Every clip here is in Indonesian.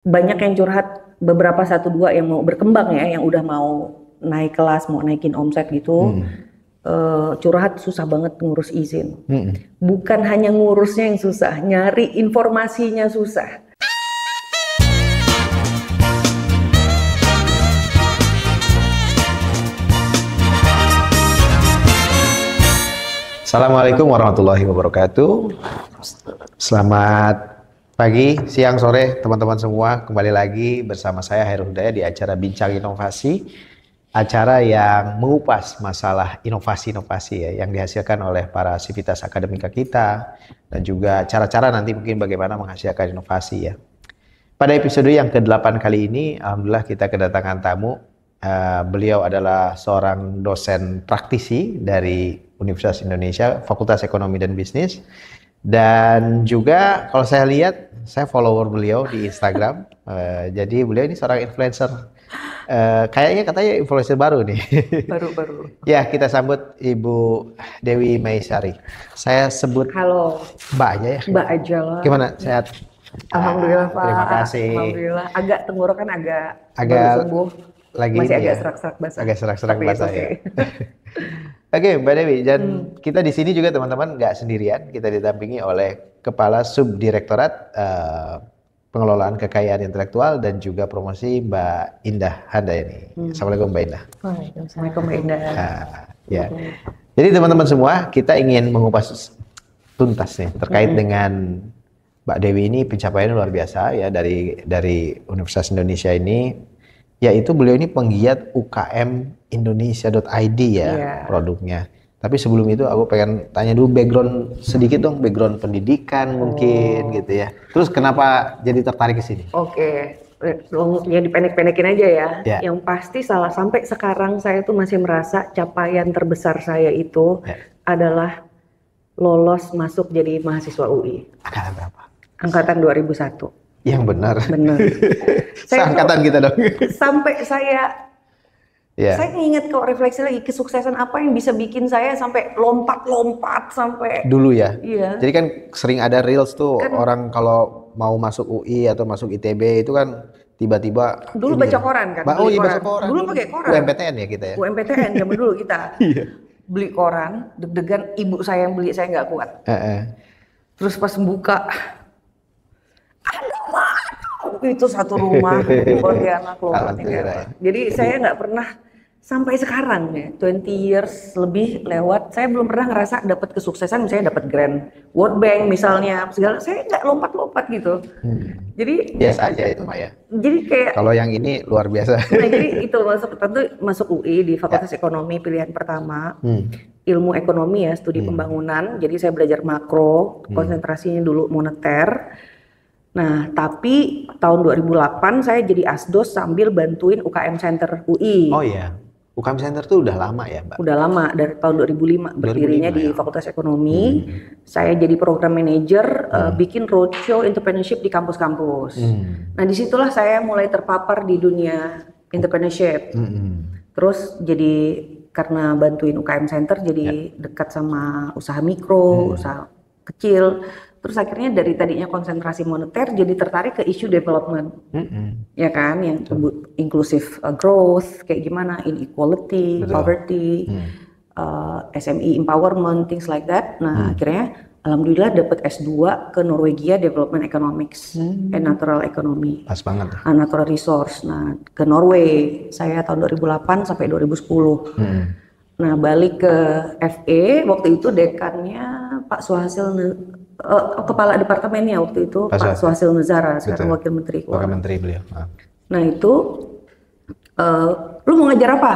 banyak yang curhat, beberapa satu dua yang mau berkembang ya, yang udah mau naik kelas, mau naikin omset gitu. Curhat susah banget ngurus izin. Bukan hanya ngurusnya yang susah, nyari informasinya susah. Assalamualaikum warahmatullahi wabarakatuh. Selamat pagi, siang, sore teman-teman semua. Kembali lagi bersama saya Hairul Hidayat di acara Bincang Inovasi. Acara yang mengupas masalah inovasi-inovasi ya, yang dihasilkan oleh para sivitas akademika kita. Dan juga cara-cara nanti mungkin bagaimana menghasilkan inovasi ya. Pada episode yang ke-8 kali ini, alhamdulillah kita kedatangan tamu. Beliau adalah seorang dosen praktisi dari Universitas Indonesia, Fakultas Ekonomi dan Bisnis. Dan juga kalau saya lihat, saya follower beliau di Instagram. Jadi beliau ini seorang influencer. Kayaknya katanya influencer baru nih. Baru-baru. Ya, kita sambut Ibu Dewi Maisari. Saya sebut Halo. Mbak aja ya. Mbak aja lah. Gimana? Sehat? Alhamdulillah Pak. Terima kasih. Alhamdulillah. Agak tenggorokan agak baru sembuh. Lagi masih agak ya, serak-serak basah. Agak serak-serak basah okay. Ya. Oke, Mbak Dewi. Dan kita di sini juga teman-teman nggak sendirian. Kita didampingi oleh Kepala Subdirektorat Pengelolaan Kekayaan Intelektual dan juga Promosi Mbak Indah Handayani. Assalamualaikum Mbak Indah. Waalaikumsalam Mbak Indah. Ya. Jadi teman-teman semua, kita ingin mengupas tuntas nih terkait dengan Mbak Dewi ini pencapaiannya luar biasa ya dari Universitas Indonesia ini. Yaitu beliau ini penggiat UKM Indonesia.id ya produknya. Tapi sebelum itu aku pengen tanya dulu background sedikit dong, background pendidikan mungkin gitu ya. Terus kenapa jadi tertarik ke sini? Oke. Ya dipendek-pendekin aja ya. Yang pasti sampai sekarang saya tuh masih merasa capaian terbesar saya itu adalah lolos masuk jadi mahasiswa UI. Angkatan berapa? Angkatan 2001. Yang benar. Benar. Seangkatan kita dong. Sampai saya ingat kalau refleksi lagi kesuksesan apa yang bisa bikin saya sampai lompat-lompat sampai dulu ya. Iya. Jadi kan sering ada reels tuh orang kalau mau masuk UI atau masuk ITB itu kan tiba-tiba dulu baca koran kan. Baca koran. Dulu pakai koran. UMPTN ya kita ya. UMPTN zaman dulu kita. Beli koran, deg-degan ibu saya yang beli, saya nggak kuat. Terus pas buka itu satu rumah Pontianak loh. Jadi saya nggak pernah sampai sekarang ya 20 years lebih lewat, saya belum pernah ngerasa dapat kesuksesan misalnya dapat grant World Bank misalnya segala, saya nggak lompat-lompat gitu. Jadi biasa aja itu Maya. Jadi kayak kalau yang ini luar biasa. Nah jadi itu masuk UI di Fakultas Ekonomi pilihan pertama. Ilmu ekonomi ya, studi pembangunan. Jadi saya belajar makro, konsentrasinya dulu moneter. Nah, tapi tahun 2008 saya jadi asdos sambil bantuin UKM Center UI. Oh iya, UKM Center tuh udah lama ya Mbak? Udah lama, dari tahun 2005 berdirinya di Fakultas Ekonomi. Saya jadi program manager, bikin roadshow entrepreneurship di kampus-kampus. Nah, disitulah saya mulai terpapar di dunia entrepreneurship. Terus jadi karena bantuin UKM Center jadi dekat sama usaha mikro, usaha kecil. Terus akhirnya dari tadinya konsentrasi moneter jadi tertarik ke isu development, ya kan, yang inclusive growth, kayak gimana, inequality, poverty, SME empowerment, things like that. Nah akhirnya alhamdulillah dapat S2 ke Norwegia Development Economics and Natural Economy. Pas banget. Natural Resource. Nah ke Norway saya tahun 2008 sampai 2010. Nah balik ke FE waktu itu dekannya Pak Suhasil. Kepala departemennya waktu itu Pak Suhasil Nezara, sekarang Wakil Menteri Keuangan. Wakil Menteri beliau. Nah itu, lu mau ngajar apa?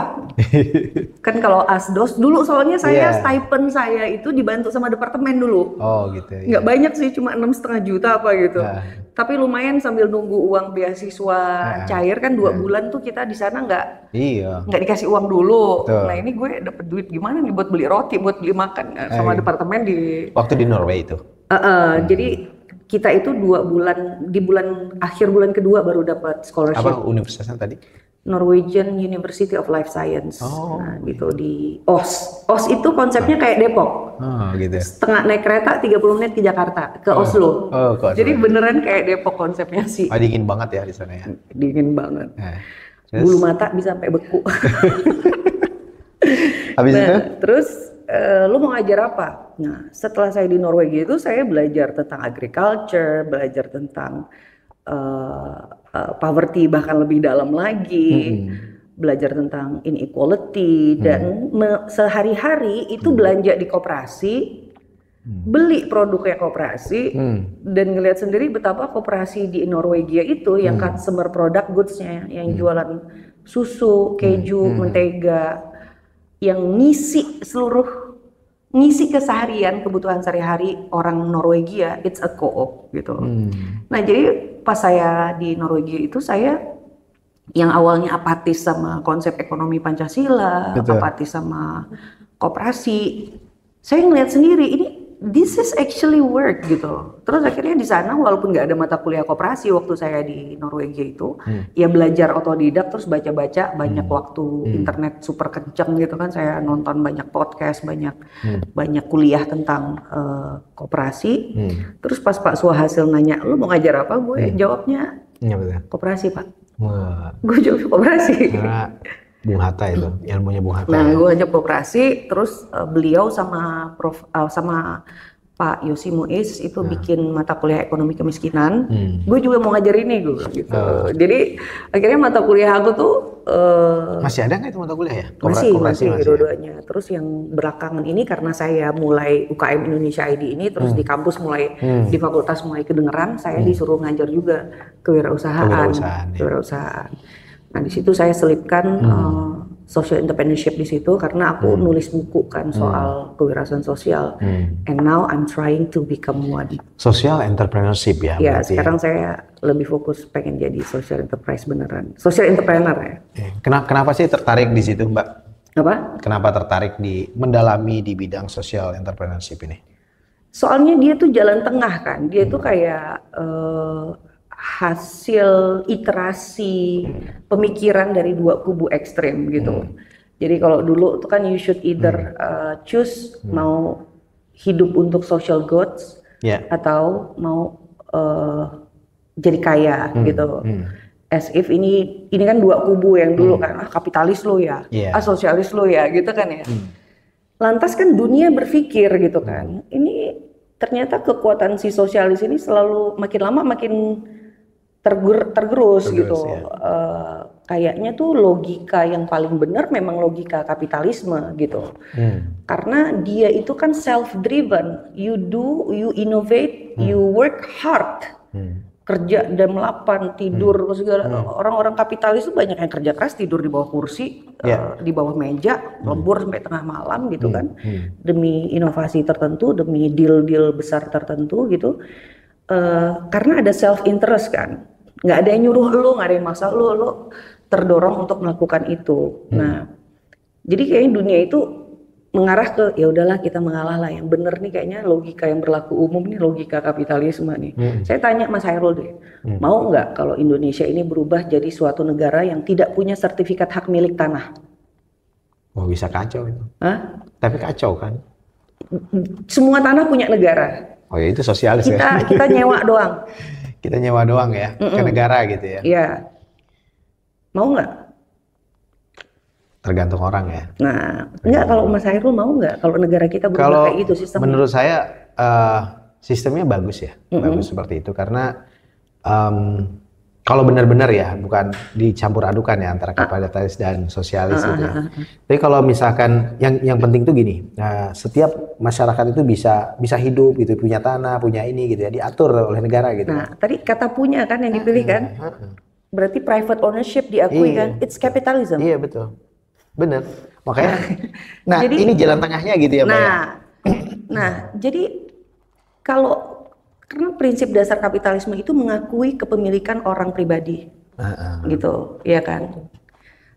Kan kalau asdos dulu soalnya saya stipend saya itu dibantu sama departemen dulu. Oh gitu. Nggak banyak sih, cuma 6,5 juta apa gitu. Tapi lumayan sambil nunggu uang beasiswa cair kan 2 bulan tuh kita di sana nggak dikasih uang dulu. Nah ini gue dapet duit gimana nih buat beli roti, buat beli makan sama departemen di. Waktu di Norway itu. Jadi kita itu 2 bulan, di akhir bulan kedua baru dapat scholarship. Apa universitasnya tadi? Norwegian University of Life Science. Nah, gitu di OS. OS itu konsepnya kayak Depok. Gitu. Setengah naik kereta 30 menit ke Jakarta, ke Oslo. Jadi beneran kayak Depok konsepnya sih. Dingin banget ya di sana ya. Dingin banget. Bulu mata bisa sampai beku. Habis itu? Terus lu mau ngajar apa? Nah, setelah saya di Norwegia itu saya belajar tentang agriculture, belajar tentang poverty bahkan lebih dalam lagi, belajar tentang inequality dan sehari-hari itu belanja di koperasi, beli produknya koperasi dan ngelihat sendiri betapa koperasi di Norwegia itu yang consumer product goods-nya yang jualan susu, keju, mentega yang ngisi keseharian kebutuhan sehari-hari orang Norwegia, it's a co-op gitu. Nah, jadi pas saya di Norwegia itu saya yang awalnya apatis sama konsep ekonomi Pancasila, apatis sama koperasi, saya ngeliat sendiri ini this is actually work gitu. Terus akhirnya di sana walaupun nggak ada mata kuliah koperasi waktu saya di Norwegia itu, ya belajar otodidak terus baca-baca, banyak waktu internet super kenceng gitu kan, saya nonton banyak podcast, banyak kuliah tentang koperasi. Terus pas Pak Suhasil nanya, lu mau ngajar apa? Gue jawabnya koperasi Pak. Gue jawab koperasi. Karena Bung Hatta itu, ilmunya Bung Hatta. Nah, gue ajak koperasi, terus beliau sama sama Pak Yosi Muiz itu bikin mata kuliah ekonomi kemiskinan. Gue juga mau ngajar ini gue gitu. Jadi akhirnya mata kuliah aku tuh masih ada nggak itu mata kuliah ya? Masih dua-duanya. Terus yang belakangan ini karena saya mulai UKM Indonesia ID ini, terus di kampus mulai di fakultas mulai kedengeran, saya disuruh ngajar juga kewirausahaan. Nah, di situ saya selipkan social entrepreneurship di situ karena aku nulis buku kan soal kewirausahaan sosial. And now I'm trying to become one. Social entrepreneurship ya? Ya, sekarang saya lebih fokus pengen jadi social enterprise beneran. Social entrepreneur ya. Kenapa sih tertarik di situ, Mbak? Apa? Kenapa tertarik mendalami di bidang social entrepreneurship ini? Soalnya dia tuh jalan tengah kan. Dia tuh kayak hasil iterasi pemikiran dari dua kubu ekstrem gitu. Jadi kalau dulu itu kan you should either choose mau hidup untuk social goods atau mau jadi kaya gitu. As if ini kan dua kubu yang dulu kan kapitalis lo ya, sosialis lo ya gitu kan ya. Lantas kan dunia berpikir gitu kan. Ini ternyata kekuatan si sosialis ini selalu makin lama makin tergerus gitu. Kayaknya tuh logika yang paling benar memang logika kapitalisme gitu. Karena dia itu kan self driven. You innovate, you work hard. Kerja jam 8, tidur segala. Orang-orang kapitalis itu banyak yang kerja keras, tidur di bawah kursi, di bawah meja, lembur sampai tengah malam gitu kan. Demi inovasi tertentu, demi deal-deal besar tertentu gitu. Karena ada self interest kan, nggak ada yang nyuruh lo, nggak ada yang maksa lo terdorong untuk melakukan itu. Nah, jadi kayaknya dunia itu mengarah ke ya udahlah kita mengalah lah, yang bener nih kayaknya logika yang berlaku umum nih logika kapitalisme nih. Saya tanya Mas Hairul deh, mau nggak kalau Indonesia ini berubah jadi suatu negara yang tidak punya sertifikat hak milik tanah? Oh, bisa kacau itu. Tapi kacau kan? Semua tanah punya negara. Oh ya, itu sosialis ya? Kita nyewa doang. Kita nyewa doang ya, ke negara gitu ya? Iya. Mau nggak? Tergantung orang ya? Nah, enggak, kalau Mas Hairul mau nggak kalau negara kita berubah kayak gitu sistemnya? Menurut saya sistemnya bagus ya, bagus seperti itu. Karena kalau benar-benar ya, bukan dicampur adukan ya antara kapitalis dan sosialis gitu ya. Tapi kalau misalkan yang penting tuh gini, setiap masyarakat itu bisa hidup gitu, punya tanah, punya ini gitu ya, diatur oleh negara gitu. Nah, tadi kata punya kan yang dipilih kan, berarti private ownership diakui kan, it's capitalism. Iya betul, benar. Makanya, jadi, ini jalan tengahnya gitu ya, Mbak. Nah, jadi kalau karena prinsip dasar kapitalisme itu mengakui kepemilikan orang pribadi, gitu, ya kan.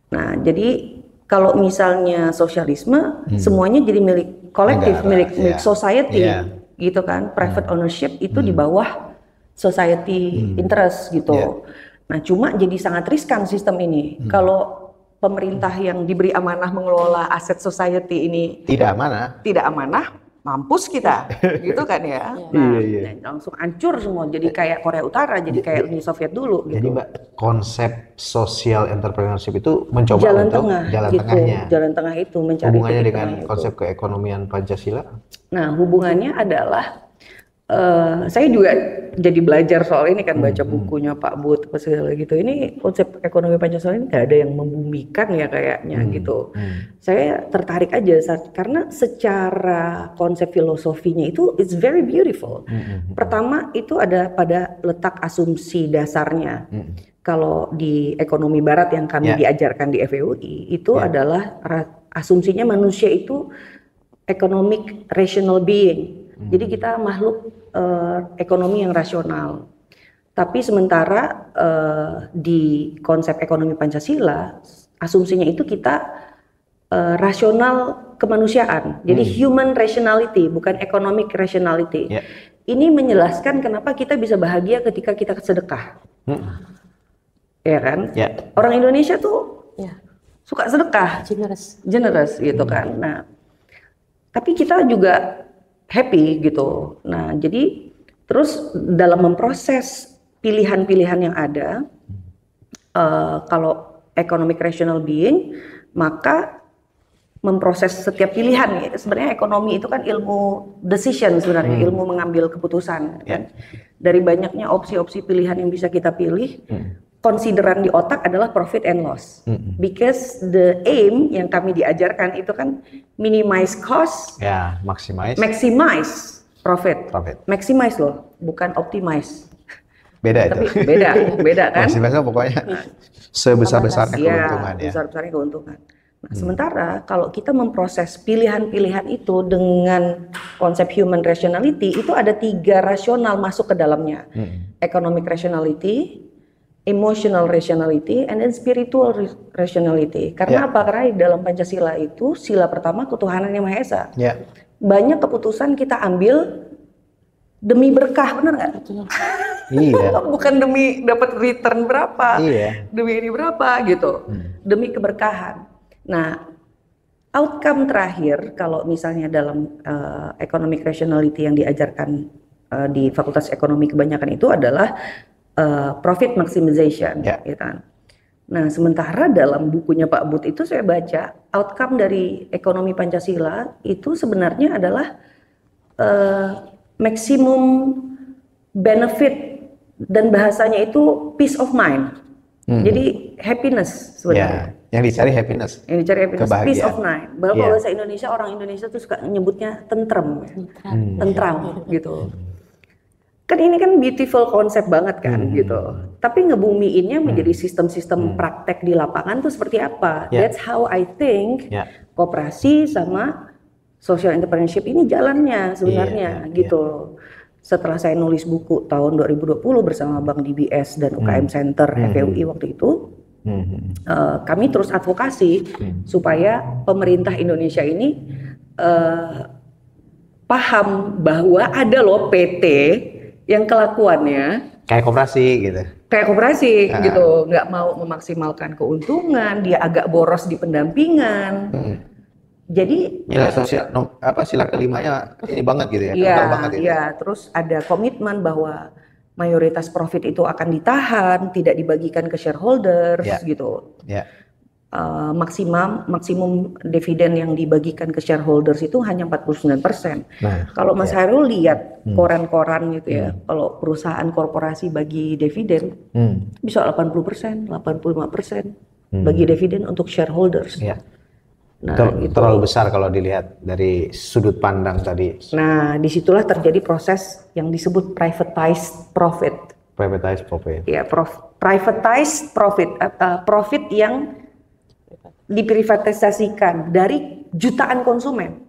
Nah, jadi kalau misalnya sosialisme, semuanya jadi milik kolektif, milik society, gitu kan. Private ownership itu di bawah society interest, gitu. Nah, cuma jadi sangat riskan sistem ini. Kalau pemerintah yang diberi amanah mengelola aset society ini tidak amanah, mampus kita, gitu kan ya. Nah, langsung hancur semua, jadi kayak Korea Utara, jadi kayak Uni Soviet dulu. Gitu. Jadi Mbak, konsep social entrepreneurship itu mencoba jalan untuk tengah, jalan gitu. tengahnya. Jalan tengah itu mencari hubungannya dengan itu. konsep keekonomian Pancasila. Nah, hubungannya adalah saya juga jadi belajar soal ini kan, baca bukunya Pak Bud segala gitu. Ini konsep ekonomi Pancasila ini nggak ada yang membumikan ya kayaknya gitu. Saya tertarik aja karena secara konsep filosofinya itu it's very beautiful. Pertama itu ada pada letak asumsi dasarnya. Kalau di ekonomi barat yang kami diajarkan di FEUI itu adalah asumsinya manusia itu economic rational being. Jadi kita makhluk ekonomi yang rasional. Tapi sementara di konsep ekonomi Pancasila, asumsinya itu kita rasional kemanusiaan. Jadi human rationality, bukan economic rationality. Ini menjelaskan kenapa kita bisa bahagia ketika kita sedekah. Ya kan? Orang Indonesia tuh suka sedekah, generous gitu kan. Nah, tapi kita juga happy gitu. Nah, jadi terus dalam memproses pilihan-pilihan yang ada, kalau economic rational being, maka memproses setiap pilihan. Sebenarnya ekonomi itu kan ilmu decision sebenarnya, ilmu mengambil keputusan. Kan? Dari banyaknya opsi-opsi pilihan yang bisa kita pilih, konsideran di otak adalah profit and loss. Because the aim yang kami diajarkan itu kan minimize cost, maximize profit. Maximize loh, bukan optimize. Beda tapi itu. Beda kan? Maximize pokoknya sebesar-besarnya keuntungan ya. Sebesar-besarnya keuntungan. Nah, sementara kalau kita memproses pilihan-pilihan itu dengan konsep human rationality, itu ada 3 rasional masuk ke dalamnya. Economic rationality, emotional rationality, and then spiritual rationality. Karena apa? Karena di dalam Pancasila itu sila pertama ketuhanan yang Maha Esa. Banyak keputusan kita ambil demi berkah, benar nggak? Bukan demi dapat return berapa, demi ini berapa gitu, demi keberkahan. Nah, outcome terakhir kalau misalnya dalam economic rationality yang diajarkan di Fakultas Ekonomi kebanyakan itu adalah profit maximization, ya kan. Nah, sementara dalam bukunya Pak Bud itu saya baca outcome dari ekonomi Pancasila itu sebenarnya adalah maximum benefit dan bahasanya itu peace of mind. Jadi happiness sebenarnya. Yang dicari happiness. Yang dicari happiness, kebahagiaan. Peace of mind. Bahwa bahasa Indonesia, orang Indonesia tuh suka nyebutnya tentrem, tentram gitu. Kan ini kan beautiful konsep banget kan gitu. Tapi ngebumiinnya menjadi sistem-sistem praktek di lapangan tuh seperti apa? That's how I think koperasi sama social entrepreneurship ini jalannya sebenarnya gitu. Setelah saya nulis buku tahun 2020 bersama Bank DBS dan UKM Center FEUI waktu itu, kami terus advokasi supaya pemerintah Indonesia ini paham bahwa ada loh PT yang kelakuannya kayak koperasi gitu, nggak mau memaksimalkan keuntungan, dia agak boros di pendampingan. Jadi nilai sosial sila kelimanya ini banget gitu ya. Terus ada komitmen bahwa mayoritas profit itu akan ditahan, tidak dibagikan ke shareholders gitu. Maksimum dividen yang dibagikan ke shareholders itu hanya 49%. Kalau Mas Hairul lihat koran-koran gitu ya, kalau perusahaan korporasi bagi dividen bisa 80%, 85% bagi dividen untuk shareholders. Nah, terlalu besar kalau dilihat dari sudut pandang tadi. Nah, disitulah terjadi proses yang disebut privatized profit. Ya, privatized profit, profit yang diprivatisasikan dari jutaan konsumen,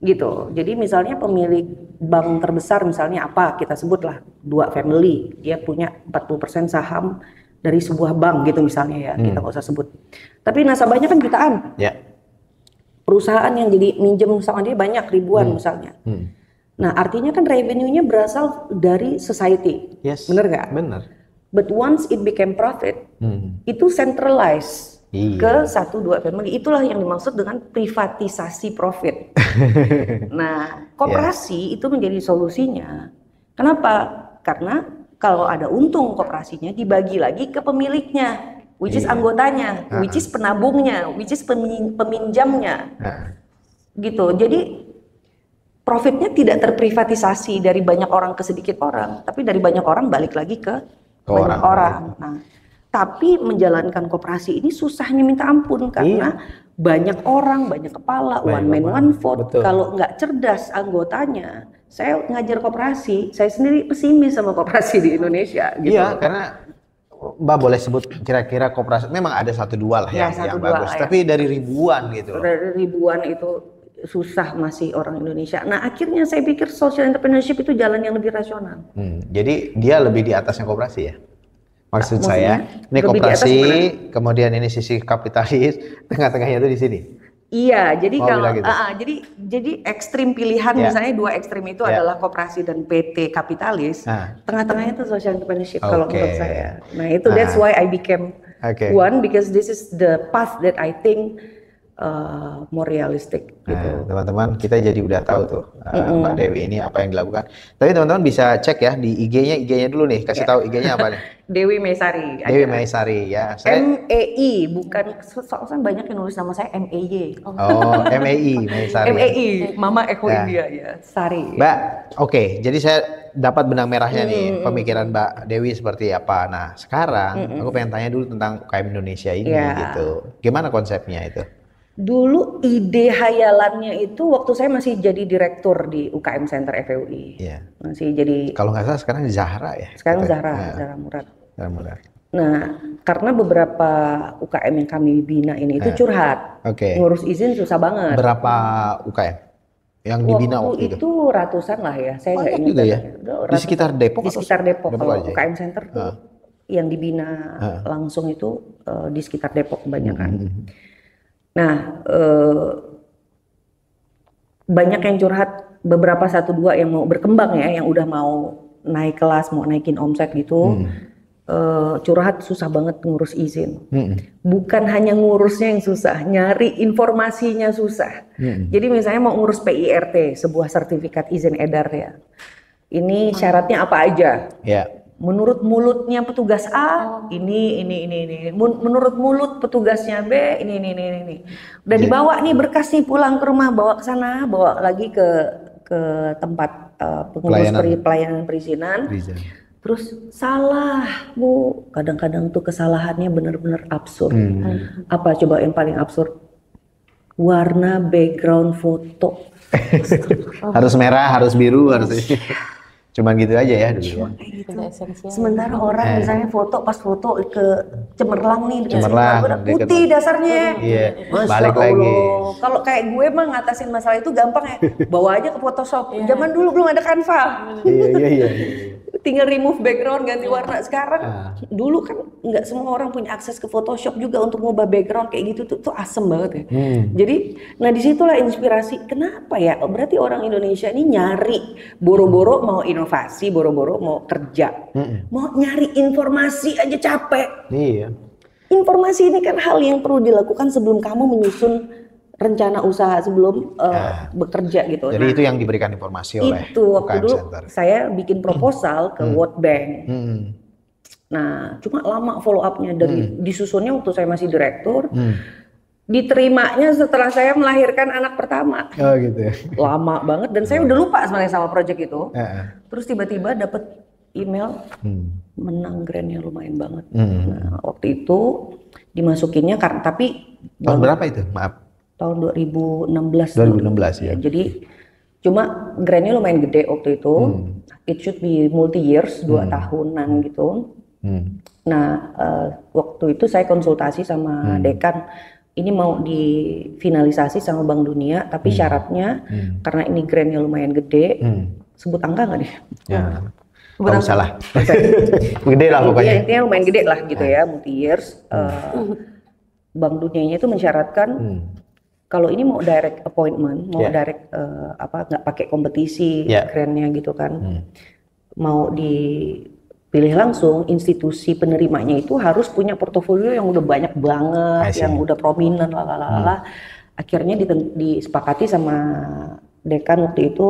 gitu. Jadi misalnya pemilik bank terbesar misalnya apa, kita sebutlah 2 family, dia punya 40% saham dari sebuah bank gitu misalnya ya, kita nggak usah sebut. Tapi nasabahnya kan jutaan. Perusahaan yang jadi minjem sama dia banyak ribuan misalnya. Nah, artinya kan revenue-nya berasal dari society, bener nggak? Bener. But once it became profit, itu centralized ke 1-2 family. Itulah yang dimaksud dengan privatisasi profit. Nah, koperasi itu menjadi solusinya. Kenapa? Karena kalau ada untung koperasinya dibagi lagi ke pemiliknya, which is anggotanya, which is penabungnya, which is peminjamnya. Gitu. Jadi profitnya tidak terprivatisasi dari banyak orang ke sedikit orang, tapi dari banyak orang balik lagi ke banyak orang. Nah, tapi menjalankan koperasi ini susahnya minta ampun karena banyak orang, banyak kepala, one man one vote. Kalau nggak cerdas anggotanya, saya ngajar koperasi, saya sendiri pesimis sama koperasi di Indonesia. Gitu. Iya, karena Mbak boleh sebut kira-kira koperasi, memang ada 1-2 lah yang bagus, tapi dari ribuan gitu. Dari ribuan itu susah masih orang Indonesia. Nah akhirnya saya pikir social entrepreneurship itu jalan yang lebih rasional. Jadi dia lebih di atasnya koperasi ya? Maksud saya, ini koperasi, kemudian ini sisi kapitalis, tengah-tengahnya itu di sini. Iya, jadi kalau gitu. Jadi ekstrim pilihan misalnya 2 ekstrim itu adalah koperasi dan PT kapitalis, tengah-tengahnya itu social entrepreneurship kalau menurut saya. Nah itu that's why I became one because this is the path that I think more realistic gitu. Teman-teman kita jadi udah tahu tuh Mbak Dewi ini apa yang dilakukan. Tapi teman-teman bisa cek ya di IG-nya dulu nih, kasih tahu IG-nya apa nih? Dewi Maesari. Dewi Maesari ya. MEI bukan, soalnya banyak yang nulis nama saya MEY. Oh, MEI Maesari. MEI, Mama Eko India ya, Sari. Mbak, oke, jadi saya dapat benang merahnya nih pemikiran Mbak Dewi seperti apa. Nah, sekarang aku pengen tanya dulu tentang UKM Indonesia ini gitu. Gimana konsepnya itu? Dulu ide hayalannya itu waktu saya masih jadi direktur di UKM Center FEUI. Masih jadi. Kalau nggak salah sekarang Zahra ya? Sekarang Zahra Murad. Nah, karena beberapa UKM yang kami bina ini itu curhat. Ngurus izin susah banget. Berapa UKM yang dibina waktu itu? Itu ratusan lah ya. Saya nggak ingat. Ya? Di sekitar Depok? Di sekitar Depok. Kalau UKM Center tuh yang dibina langsung itu di sekitar Depok kebanyakan. Nah, banyak yang curhat, beberapa 1-2 yang mau berkembang ya, yang udah mau naik kelas, mau naikin omset gitu, curhat susah banget ngurus izin. Bukan hanya ngurusnya yang susah, nyari informasinya susah. Jadi misalnya mau ngurus PIRT, sebuah sertifikat izin edar ya, ini syaratnya apa aja? Menurut mulutnya petugas A, ini. Menurut mulut petugasnya B, ini. Udah dibawa nih berkas nih pulang ke rumah, bawa ke sana, bawa lagi ke tempat pengurus pelayanan perizinan. Terus salah, Bu. Kadang-kadang tuh kesalahannya benar-benar absurd. Apa coba yang paling absurd? Warna background foto. Harus merah, harus biru, harus cuman gitu aja ya dulu. Sementara orang misalnya pas foto ke Cemerlang nih, udah putih dasarnya. Balik lagi. Kalau kayak gue mah ngatasin masalah itu gampang ya, bawa aja ke Photoshop. Zaman dulu belum ada Canva. Iya. Tinggal remove background, ganti warna. Sekarang dulu kan nggak semua orang punya akses ke Photoshop juga untuk ngubah background kayak gitu tuh asem banget ya. Jadi, nah disitulah inspirasi. Kenapa ya? Berarti orang Indonesia ini nyari boro-boro mau inovasi, boro-boro mau kerja, mau nyari informasi aja capek. Informasi ini kan hal yang perlu dilakukan sebelum kamu menyusun rencana usaha, sebelum bekerja gitu. Jadi itu yang diberikan informasi oleh itu waktu dulu saya bikin proposal ke World Bank. Nah, cuma lama follow up-nya dari disusunnya waktu saya masih direktur. Diterimanya setelah saya melahirkan anak pertama. Oh gitu ya. Lama banget dan saya udah lupa sebenarnya sama project itu. Terus tiba-tiba dapat email menang grantnya lumayan banget. Nah, waktu itu dimasukinnya karena tapi tahun berapa itu? Maaf. Tahun 2016. 2016 ya. Jadi cuma grantnya lumayan gede waktu itu. It should be multi years, 2 tahunan gitu. Nah, waktu itu saya konsultasi sama dekan, ini mau difinalisasi sama Bank Dunia, tapi syaratnya karena ini grantnya lumayan gede, sebut angka nggak deh? Nggak usah lah. Gede lah pokoknya. Intinya lumayan gede lah gitu ya, multi years. Bank Dunianya itu mensyaratkan kalau ini mau direct appointment, mau direct nggak pakai kompetisi grantnya gitu kan, mau di pilih langsung, institusi penerimanya itu harus punya portofolio yang udah banyak banget, yang udah prominent, Akhirnya disepakati sama dekan waktu itu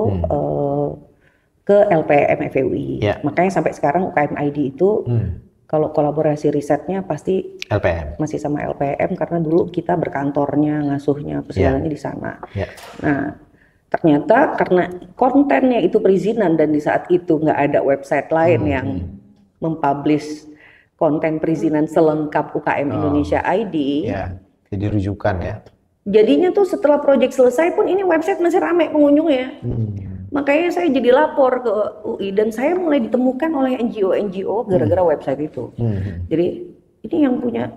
ke LPM FEUI. Makanya sampai sekarang UKM ID itu kalau kolaborasi risetnya pasti LPM. Masih sama LPM karena dulu kita berkantornya, ngasuhnya, segalanya di sana. Nah, ternyata karena kontennya itu perizinan dan di saat itu nggak ada website lain yang mempublish konten perizinan selengkap UKM Indonesia ID. Jadi rujukan ya. Jadinya tuh setelah proyek selesai pun ini website masih ramai pengunjungnya. Makanya saya jadi lapor ke UI dan saya mulai ditemukan oleh NGO gara-gara website itu. Jadi ini yang punya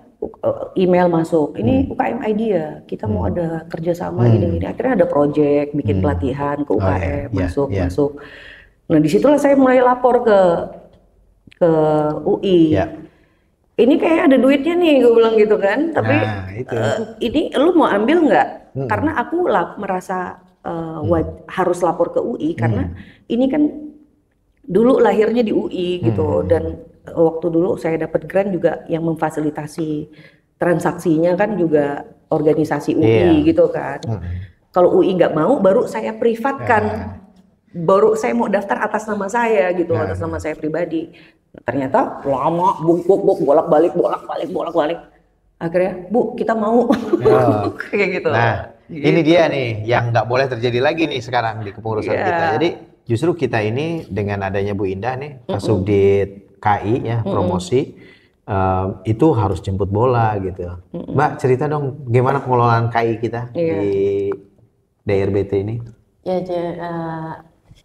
email masuk, ini UKM ID ya, kita mau ada kerjasama gini-gini. Akhirnya ada proyek, bikin pelatihan ke UKM, masuk. Nah disitulah saya mulai lapor ke UI. Ini kayak ada duitnya nih, gue bilang gitu kan. Tapi ini lu mau ambil nggak? Karena aku merasa harus lapor ke UI karena ini kan dulu lahirnya di UI gitu. Dan waktu dulu saya dapat grant juga yang memfasilitasi transaksinya kan juga organisasi UI gitu kan. Kalau UI nggak mau, baru saya privatkan. Baru saya mau daftar atas nama saya gitu, atas nama saya pribadi. Ternyata lama, bolak-balik. Akhirnya, Bu, kita mau. Kayak gitu. Nah, ini dia nih yang nggak boleh terjadi lagi nih sekarang di kepengurusan kita. Jadi justru kita ini dengan adanya Bu Indah nih, Kasubdit KI ya, promosi, itu harus jemput bola gitu. Mbak, cerita dong gimana pengelolaan KI kita di DRBT ini? Ya,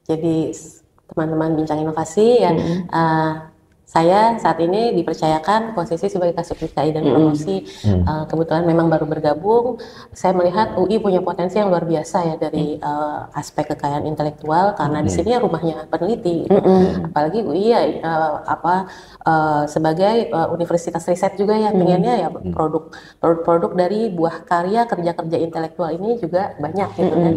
jadi teman-teman Bincang Inovasi ya, saya saat ini dipercayakan posisi sebagai Kasubdit KI dan promosi. Kebetulan memang baru bergabung. Saya melihat UI punya potensi yang luar biasa ya dari aspek kekayaan intelektual karena di sini ya rumahnya peneliti. Apalagi UI ya sebagai universitas riset juga ya pengennya ya produk dari buah karya kerja-kerja intelektual ini juga banyak gitu kan.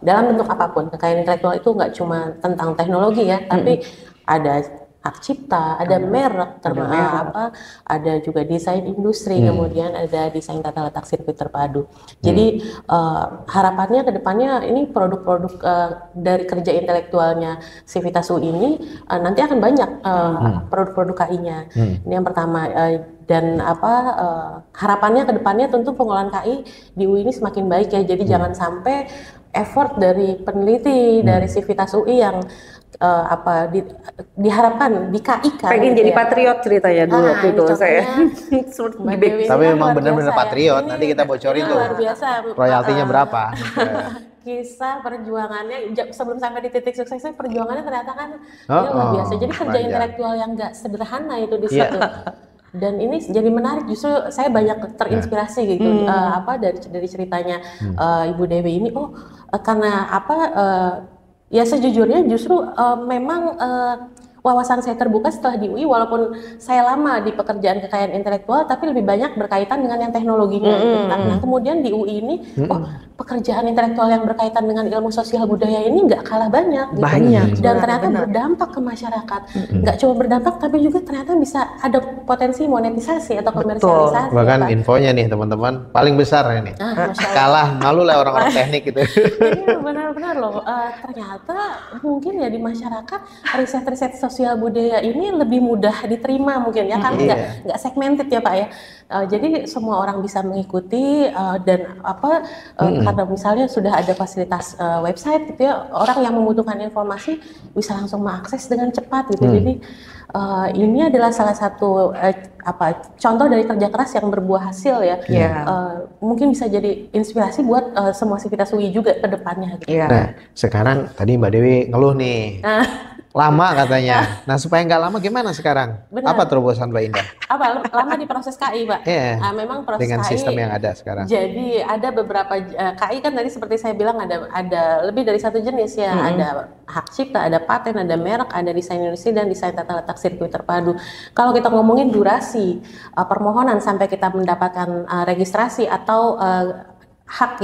Dalam bentuk apapun kekayaan intelektual itu nggak cuma tentang teknologi ya, tapi ada hak cipta, ada merek, ada juga desain industri, kemudian ada desain tata letak sirkuit terpadu. Jadi harapannya ke depannya ini produk-produk dari kerja intelektualnya Civitas UI ini nanti akan banyak produk-produk KI-nya. Ini yang pertama. Dan harapannya ke depannya tentu pengelolaan KI di UI ini semakin baik ya. Jadi jangan sampai effort dari peneliti dari Civitas UI yang diharapkan di KI kan. Pengen jadi patriot ceritanya dulu waktu itu saya. Tapi memang benar-benar patriot. Nanti kita bocorin tuh. Luar biasa. Royaltinya berapa? Kisah perjuangannya sebelum sampai di titik suksesnya perjuangannya ternyata kan ini luar biasa. Jadi kerja intelektual yang nggak sederhana itu di situ. Dan ini jadi menarik, justru saya banyak terinspirasi gitu dari ceritanya Ibu Dewi ini. Karena ya sejujurnya justru memang wawasan saya terbuka setelah di UI, walaupun saya lama di pekerjaan kekayaan intelektual, tapi lebih banyak berkaitan dengan yang teknologinya. Nah, kemudian di UI ini, pekerjaan intelektual yang berkaitan dengan ilmu sosial budaya ini nggak kalah banyak. Gitu. Banyak. Dan ternyata berdampak ke masyarakat. Nggak cuma berdampak, tapi juga ternyata bisa ada potensi monetisasi atau komersialisasi. Bahkan infonya nih teman-teman, paling besar ini. Kalah, malu lah orang-orang teknik gitu. Jadi benar-benar loh, ternyata mungkin ya di masyarakat riset-riset sosial budaya ini lebih mudah diterima mungkin ya, karena nggak segmented ya Pak ya. Jadi semua orang bisa mengikuti dan karena misalnya sudah ada fasilitas website gitu ya, orang yang membutuhkan informasi bisa langsung mengakses dengan cepat gitu. Jadi ini adalah salah satu contoh dari kerja keras yang berbuah hasil ya. Mungkin bisa jadi inspirasi buat semua Civitas UI juga ke depannya gitu. Nah, sekarang tadi Mbak Dewi ngeluh nih. Lama katanya. Nah, supaya nggak lama gimana sekarang? Benar. Apa terobosan Mbak Indah? Lama di proses KI, Pak. Memang proses dengan KI, sistem yang ada sekarang. Jadi ada beberapa KI kan tadi seperti saya bilang ada lebih dari satu jenis ya. Ada hak cipta, ada paten, ada merek, ada desain industri dan desain tata letak sirkuit terpadu. Kalau kita ngomongin durasi permohonan sampai kita mendapatkan registrasi atau hak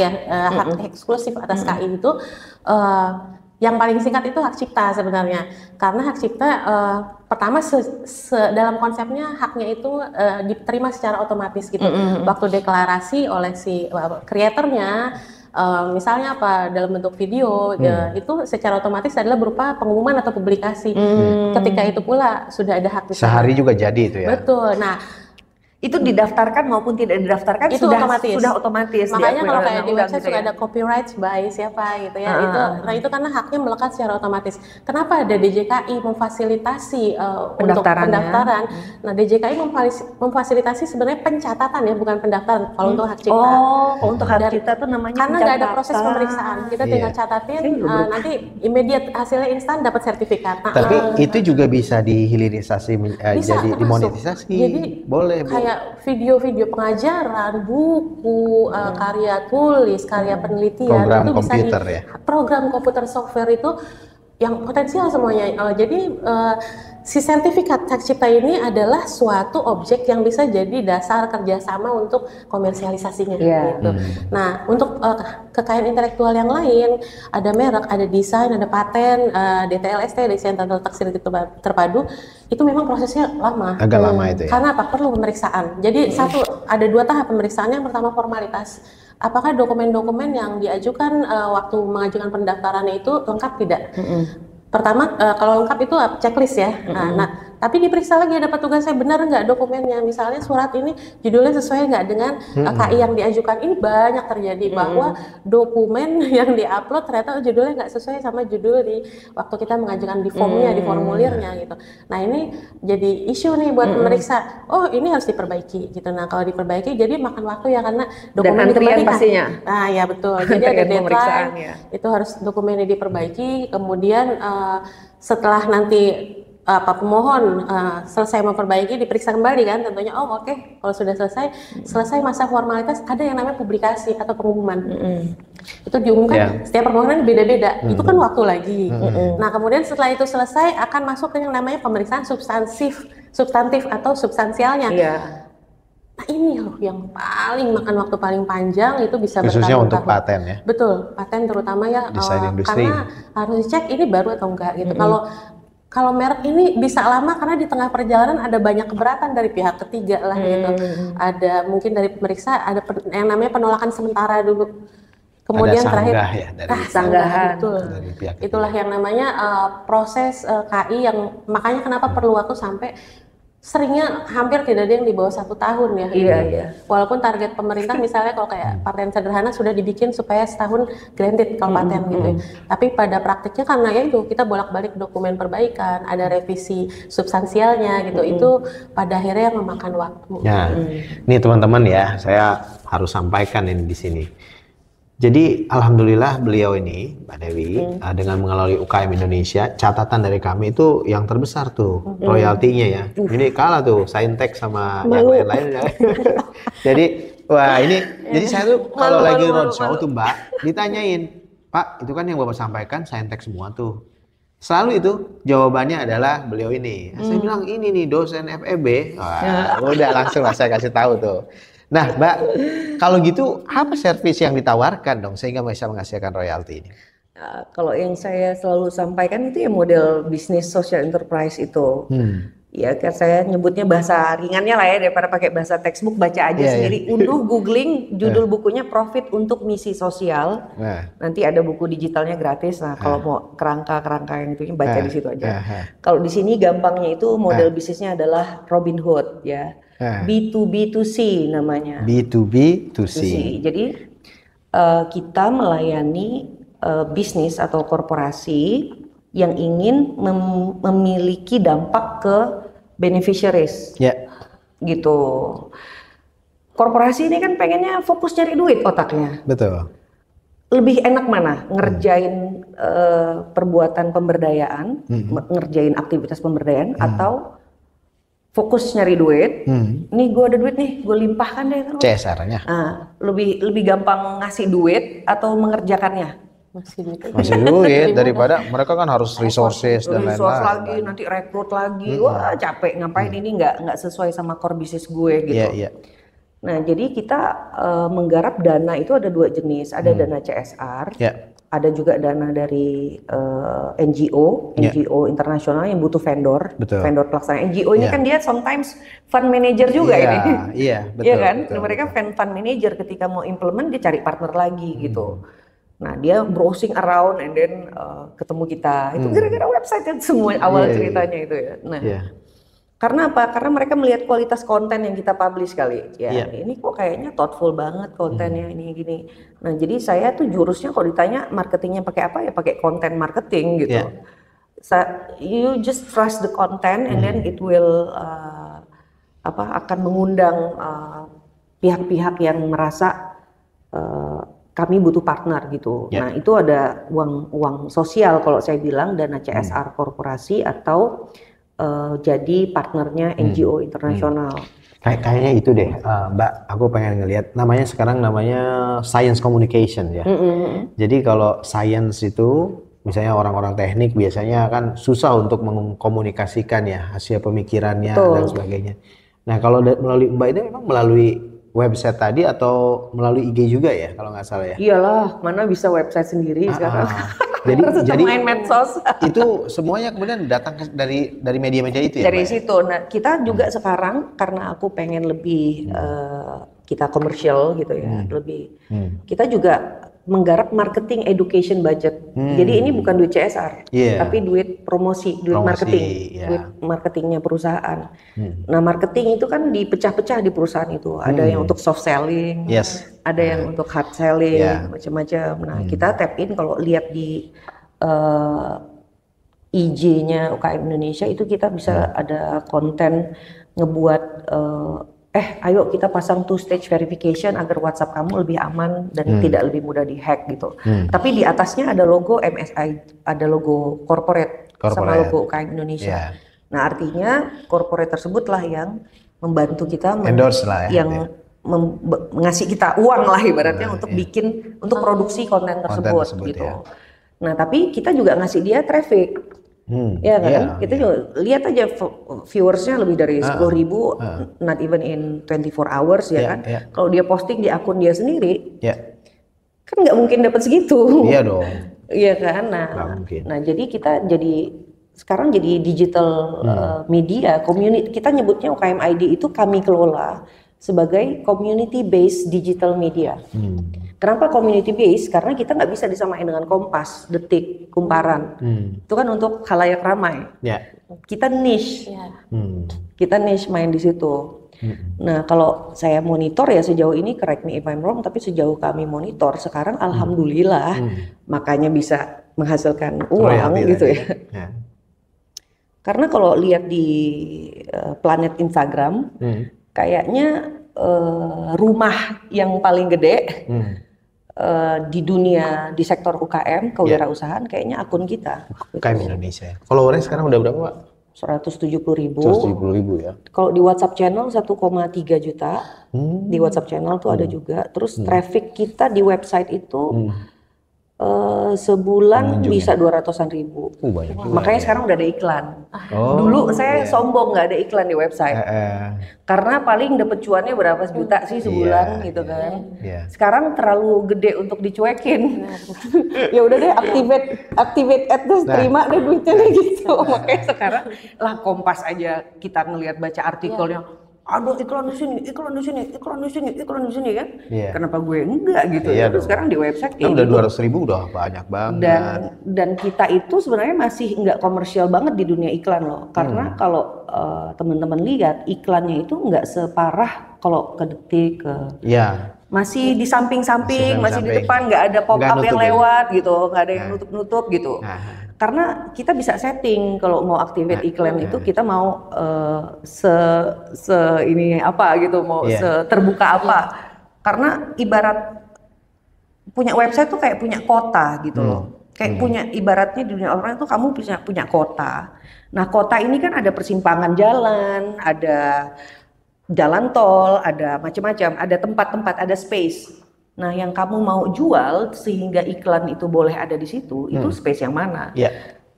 eksklusif atas KI itu yang paling singkat itu hak cipta sebenarnya, karena hak cipta pertama dalam konsepnya haknya itu diterima secara otomatis gitu. Waktu deklarasi oleh si kreatornya, misalnya apa dalam bentuk video, itu secara otomatis adalah berupa pengumuman atau publikasi. Ketika itu pula sudah ada hak cipta. Sehari juga jadi itu ya. Betul. Nah, itu didaftarkan maupun tidak didaftarkan itu sudah otomatis. Makanya kalau kayak di website suka ada copyright by siapa gitu ya. Itu karena haknya melekat secara otomatis. Kenapa ada DJKI memfasilitasi untuk pendaftaran? Nah, DJKI memfasilitasi sebenarnya pencatatan ya, bukan pendaftaran kalau untuk hak cipta. Untuk hak cipta tuh namanya karena nggak ada proses pemeriksaan. Kita tinggal catatin, nanti immediate hasilnya instan dapat sertifikat. Tapi itu juga bisa dihilirisasi jadi dimonetisasi. Jadi boleh. Kayak video-video pengajaran, buku, karya tulis, karya penelitian, program itu bisa komputer ya? Program komputer software itu yang potensial semuanya. Jadi si sertifikat hak cipta ini adalah suatu objek yang bisa jadi dasar kerjasama untuk komersialisasinya. Gitu. Nah, untuk kekayaan intelektual yang lain, ada merek, ada desain, ada paten, DTLST, desain tanda letak stilitik terpadu, itu memang prosesnya lama. Agak lama itu ya? Karena apa? Perlu pemeriksaan. Jadi ada 2 tahap pemeriksaan. Yang pertama formalitas. Apakah dokumen-dokumen yang diajukan waktu mengajukan pendaftarannya itu lengkap tidak? Pertama, kalau lengkap itu checklist ya. Nah, tapi diperiksa lagi ada petugasnya, benar nggak dokumennya. Misalnya surat ini judulnya sesuai nggak dengan KI yang diajukan. Ini banyak terjadi bahwa dokumen yang diupload ternyata judulnya nggak sesuai sama judul di waktu kita mengajukan di formnya, di formulirnya gitu. Nah, ini jadi isu nih buat pemeriksa. Oh, ini harus diperbaiki gitu. Nah, kalau diperbaiki jadi makan waktu ya, karena dokumen diperbaiki pastinya. Nah, ya betul. Jadi ada deadline. Itu harus dokumennya diperbaiki. Kemudian setelah nanti pemohon selesai memperbaiki, diperiksa kembali kan tentunya. Oke. Kalau sudah selesai masa formalitas, ada yang namanya publikasi atau pengumuman. Itu diumumkan setiap permohonan beda-beda. Itu kan waktu lagi. Nah, kemudian setelah itu selesai akan masuk ke yang namanya pemeriksaan substantif atau substansialnya. Nah, ini loh yang paling makan waktu paling panjang, itu bisa khususnya untuk paten ya. Betul, paten terutama ya, desain industri. karena harus dicek ini baru atau enggak gitu. Kalau merek ini bisa lama karena di tengah perjalanan ada banyak keberatan dari pihak ketiga lah gitu. Ada mungkin dari pemeriksa, ada yang namanya penolakan sementara dulu. Kemudian terakhir sanggahan. Betul. Itulah yang namanya proses KI yang makanya kenapa perlu waktu sampai seringnya hampir tidak ada yang di bawah 1 tahun ya. Walaupun target pemerintah misalnya kalau kayak paten sederhana sudah dibikin supaya setahun granted kalau paten gitu. Tapi pada praktiknya karena ya itu kita bolak-balik dokumen perbaikan, ada revisi substansialnya gitu. Itu pada akhirnya yang memakan waktu. Nah, ini teman-teman ya, saya harus sampaikan ini di sini. Jadi alhamdulillah beliau ini, Mbak Dewi, dengan mengelola UKM Indonesia, catatan dari kami itu yang terbesar tuh royaltinya ya. Ini kalah tuh Saintek sama yang lain-lain ya. Jadi wah ini, jadi saya tuh kalau lagi roadshow tuh Mbak, ditanyain, Pak itu kan yang Bapak sampaikan Saintek semua tuh. Selalu itu jawabannya adalah beliau ini. Saya bilang ini nih dosen FEB. Wah, udah langsung lah saya kasih tahu tuh. Nah, Mbak, kalau gitu apa servis yang ditawarkan dong sehingga bisa menghasilkan royalti ini? Kalau yang saya selalu sampaikan itu ya model bisnis social enterprise itu. Ya, kan saya nyebutnya bahasa ringannya lah ya, daripada pakai bahasa textbook, baca aja sendiri. Unduh, googling judul bukunya Profit untuk Misi Sosial. Nanti ada buku digitalnya gratis. Nah, kalau mau kerangka-kerangka yang itu baca di situ aja. Kalau di sini gampangnya itu model bisnisnya adalah Robinhood ya. B2B2C namanya. B2B2C. Jadi kita melayani bisnis atau korporasi yang ingin memiliki dampak ke beneficiaries. Gitu. Korporasi ini kan pengennya fokus cari duit otaknya. Betul. Lebih enak mana? Ngerjain perbuatan pemberdayaan, ngerjain aktivitas pemberdayaan atau fokus nyari duit, nih gue ada duit nih, gue limpahkan deh. CSR-nya. Lebih gampang ngasih duit atau mengerjakannya? Masih duit daripada mereka kan harus resources dan lain-lain. Resource lagi, nanti rekrut lagi, wah capek ngapain ini nggak sesuai sama core bisnis gue gitu. Nah, jadi kita menggarap dana itu ada 2 jenis, ada dana CSR, ada juga dana dari NGO internasional yang butuh vendor pelaksana. NGO ini kan dia sometimes fund manager juga ini. Iya, betul. Iya kan? Betul, mereka fund manager ketika mau implement dia cari partner lagi gitu. Nah, dia browsing around and then ketemu kita. Itu gara-gara website kan semua awal ceritanya itu ya. Nah, karena apa? Karena mereka melihat kualitas konten yang kita publish kali. Ya, ini kok kayaknya thoughtful banget kontennya ini gini. Nah, jadi saya tuh jurusnya kalau ditanya marketingnya pakai apa ya pakai content marketing gitu. You just trust the content and then it will akan mengundang pihak-pihak yang merasa kami butuh partner gitu. Nah, itu ada uang sosial kalau saya bilang dana CSR korporasi atau jadi partnernya NGO internasional. Kayaknya itu deh, Mbak. Aku pengen ngelihat sekarang namanya science communication ya. Jadi kalau science itu, misalnya orang-orang teknik biasanya kan susah untuk mengkomunikasikan ya hasil pemikirannya dan sebagainya. Nah, kalau melalui Mbak itu memang melalui website tadi atau melalui IG juga ya kalau nggak salah ya? Iyalah, mana bisa website sendiri sekarang. Jadi main medsos. Itu semuanya kemudian datang dari media-media itu ya? Dari situ. Nah, kita juga sekarang karena aku pengen lebih kita komersial gitu ya, lebih. Kita juga menggarap marketing education budget. Jadi ini bukan duit CSR, tapi duit promosi, duit marketingnya perusahaan. Nah, marketing itu kan dipecah-pecah di perusahaan itu. Ada yang untuk soft selling, ada yang untuk hard selling, macam-macam. Nah, kita tap in kalau lihat di IG-nya UKM Indonesia itu kita bisa ada konten ngebuat ayo kita pasang 2-stage verification agar WhatsApp kamu lebih aman dan tidak lebih mudah dihack gitu. Tapi di atasnya ada logo MSI, ada logo corporate. Sama logo UKM Indonesia. Nah, artinya corporate tersebutlah yang membantu kita endorse lah ya, yang ngasih kita uang lah ibaratnya untuk bikin untuk produksi konten tersebut gitu. Nah, tapi kita juga ngasih dia traffic. Ya kan, kita juga lihat aja viewersnya lebih dari 10.000, not even in 24 hours ya kan. Kalau dia posting di akun dia sendiri, kan nggak mungkin dapat segitu. Iya dong. Iya kan, nah jadi kita sekarang jadi digital media, kita nyebutnya UKM ID itu kami kelola sebagai community based digital media. Kenapa community based? Karena kita nggak bisa disamain dengan Kompas, Detik, Kumparan. Itu kan untuk khalayak ramai. Kita niche, kita niche main di situ. Nah, kalau saya monitor ya sejauh ini, correct me if I'm wrong, tapi sejauh kami monitor sekarang, alhamdulillah, makanya bisa menghasilkan uang gitu ya. Karena kalau lihat di planet Instagram, kayaknya rumah yang paling gede di dunia di sektor UKM kewirausahaan kayaknya akun kita. UKM Indonesia. Followernya sekarang udah berapa, Pak? 170.000. 170.000 ya. Kalau di WhatsApp channel 1,3 juta. Di WhatsApp channel tuh ada juga. Terus traffic kita di website itu sebulan bisa 200-an ribu. Makanya sekarang udah ada iklan. Dulu saya sombong nggak ada iklan di website. Karena paling dapat cuannya berapa juta sih sebulan gitu kan. Sekarang terlalu gede untuk dicuekin. Ya udah deh activate ad terus terima deh duitnya gitu. Makanya sekarang lah Kompas aja kita ngelihat baca artikelnya. Aduh iklan di sini kan? Kenapa gue enggak gitu? Terus sekarang di website kayak udah 200.000 udah banyak banget. Dan kita itu sebenarnya masih nggak komersial banget di dunia iklan loh. Karena kalau teman-teman lihat iklannya itu nggak separah kalau ke Detik masih di samping-samping, masih di depan, nggak ada pop-up yang lewat gitu, nggak ada yang nutup-nutup gitu. Karena kita bisa setting kalau mau activate iklan itu kita mau ini apa gitu, mau terbuka apa. Karena ibarat punya website tuh kayak punya kota gitu loh. Kayak punya ibaratnya di dunia orang itu kamu bisa punya kota. Nah, kota ini kan ada persimpangan jalan, ada jalan tol, ada macam-macam, ada tempat-tempat, ada space. Nah, yang kamu mau jual sehingga iklan itu boleh ada di situ, itu space yang mana?